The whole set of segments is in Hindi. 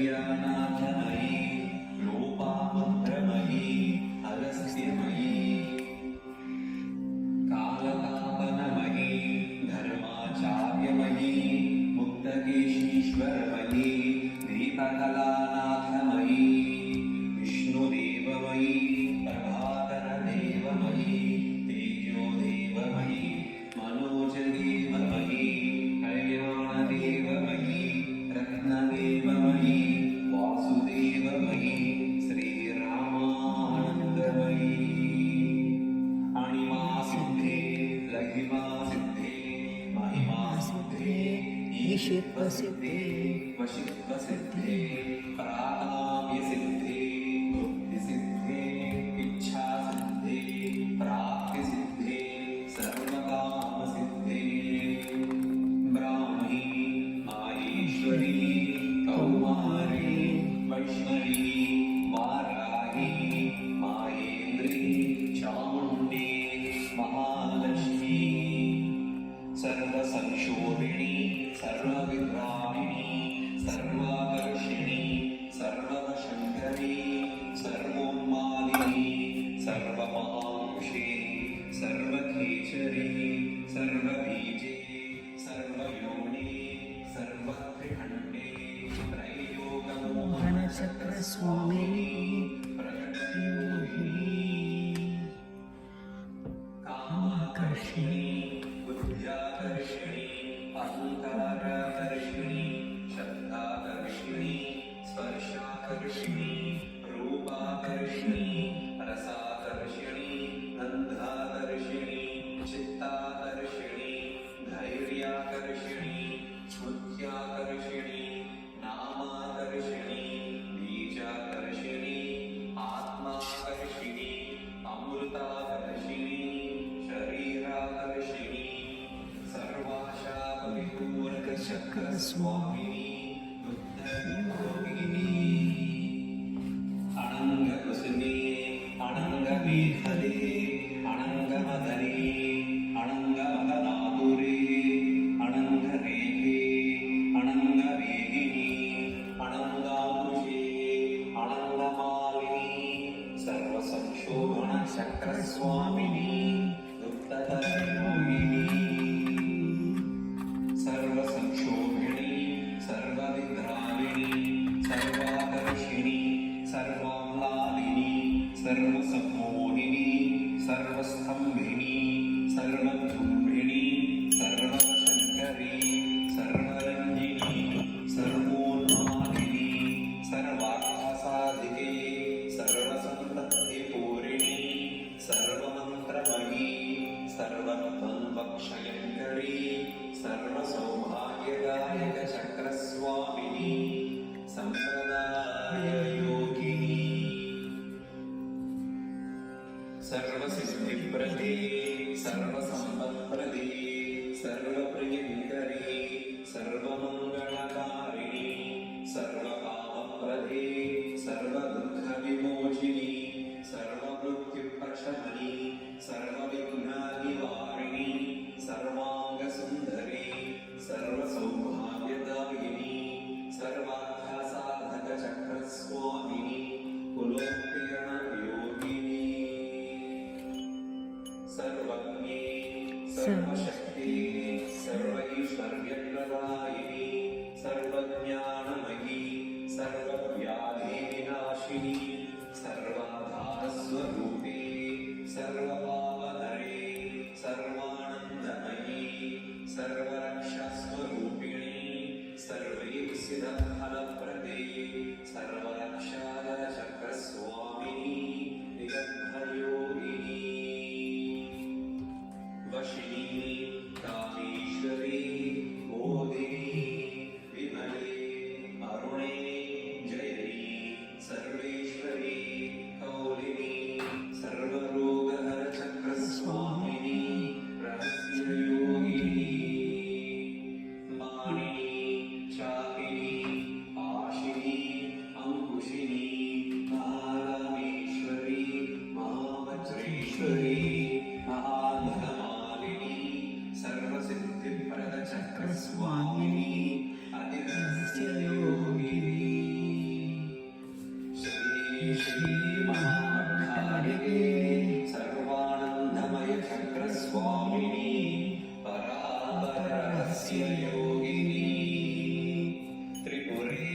विद्यानाथमयी लोपामुद्रमयी अलस्यमयी कालतापनमयी धर्माचार्यमयी मुक्तकेशीश्वरमयी दीपकलानाथमयी विष्णुदेवमयी प्रभाकरदेवमयी तेजोदेवमयी मनोजदेवमयी कल्याणदेवमयी रत्नदेवमयी वासुदेवमयी श्रीरामानन्दमयी अणिमा सिद्धे लघिमा सिद्धे महिमा सिद्धे ईशित्व सिद्धे वशित्व सिद्धे प्राणाम्य सिद्धे बुद्धि सिद्धे इच्छा सिद्धे प्राप्ति सिद्धे सर्वकाम सिद्धे ब्राह्मी माहेश्वरी कौमारी वैष्णवी वाराही माहेन्द्री चामुण्डी महालक्ष्मी सर्वसंशोधिनी सर्वविद्रामिणी सर्वाकर्षिणी सर्ववशङ्करी सर्वोन्मादिनी सर्वमहांशी सर्वखेचरी सर्वबीजे सर्वयोनि सर्वत्रिखण्डे त्रैलोकमोहनचक्रस्वामिनी प्रकटयोगिनी कामाकर्षिणी बुद्ध्याकर्षिणी अहङ्काराकर्षिणी शब्दाकर्षिणी स्पर्शाकर्षिणी रूपाकर्षिणी रसाकर्षिणी गन्धाकर्षिणी चित्ताकर्षिणी धैर्याकर्षिणी स्मृत्याकर्षिणी नामाकर्षिणी बीजाकर्षिणी आत्माकर्षिणी अमृताकर्षिणी शरीराकर्षिणी सर्वाशा परिपूर्णचक्रस्वामिनी बुद्धयोगिनी अनङ्गकुसुमे अनङ्गमेखले अनङ्गमदने अनङ्गमदनादुरे अनङ्गरेखे अनङ्गवेदिनी अनङ्गाकुशे अनङ्गमालिनी सर्वसंशोधनचक्रस्वामिनी गुप्तयोगिनी सर्वसंशोधिनी सर्वविद्राविणी सर्वाकर्षिणी सर्वाह्लादिनी सर्वसम्मोहिनी सर्वस्थम्भिनी सर्वधुम्भिनी सर्वशङ्करी सर्वरञ्जिनी सर्वोन्मादिनी सर्वार्थसाधिके सर्वसम्पत्तिपूरिणी सर्वमन्त्रमयी सर्वद्वन्द्वक्षयङ्करी सर्वसौभाग्यदायकचक्रस्वामिनी सम्प्रदाययोगिनी सर्वसिद्धिप्रदे सर्वसम्पत्प्रदे सर्वप्रियङ्करी सर्वमङ्गलकारिणी सर्वकामप्रदे सर्वदुःखविमोचिनी सर्वमृत्युप्रशमनी सर्वविघ्ननिवारिणी सर्वाङ्गसुन्दरी सर्वसौभाग्यदायिनी सर्वार्थसाधकचक्रस्वामिनी कुलोत्तीर्णयोगिनी सर्वज्ञे सर्वशक्ति सर्वैश्वर्यप्रदायिनी सर्वज्ञानमयी सर्वव्याधिविनाशिनी सर्वाधारस्वरूपे सर्वपावहरे सर्वानन्दमयी सर्वरक्षास्वरूपिणी सर्वैसिद्धफलप्रदे सर्वरक्षाचक्रस्वामिनी निगद्धयोगिनी वशिनी कामेश्वरी मोदिनी विमले अरुणे जयी सर्वेश्वरी श्री महाकालिके सर्वानन्दमय चक्रस्वामिनी परापररहस्य योगिनी त्रिपुरे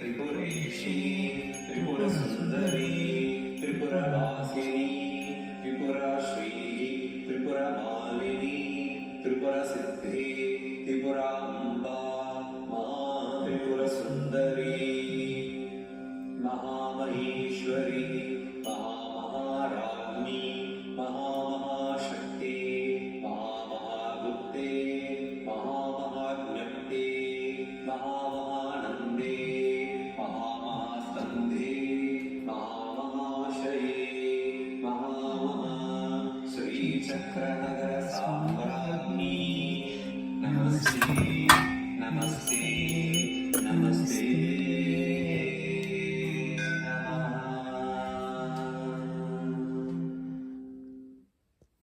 त्रिपुरेशी त्रिपुरसुन्दरी त्रिपुरवासिनी त्रिपुराश्री त्रिपुरमालिनी त्रिपुरसिद्धि त्रिपुराम्बा मा त्रिपुरसुन्दरी महामहेश्वरी महामहाराज्ञी महामहाशक्ति महामहागुप्ते महामहाज्ञप्ते महामहानन्दे महामहास्कन्धे महामहाशये महामहा श्रीचक्रनगर साम्राज्ञी नमस्ते नमस्ते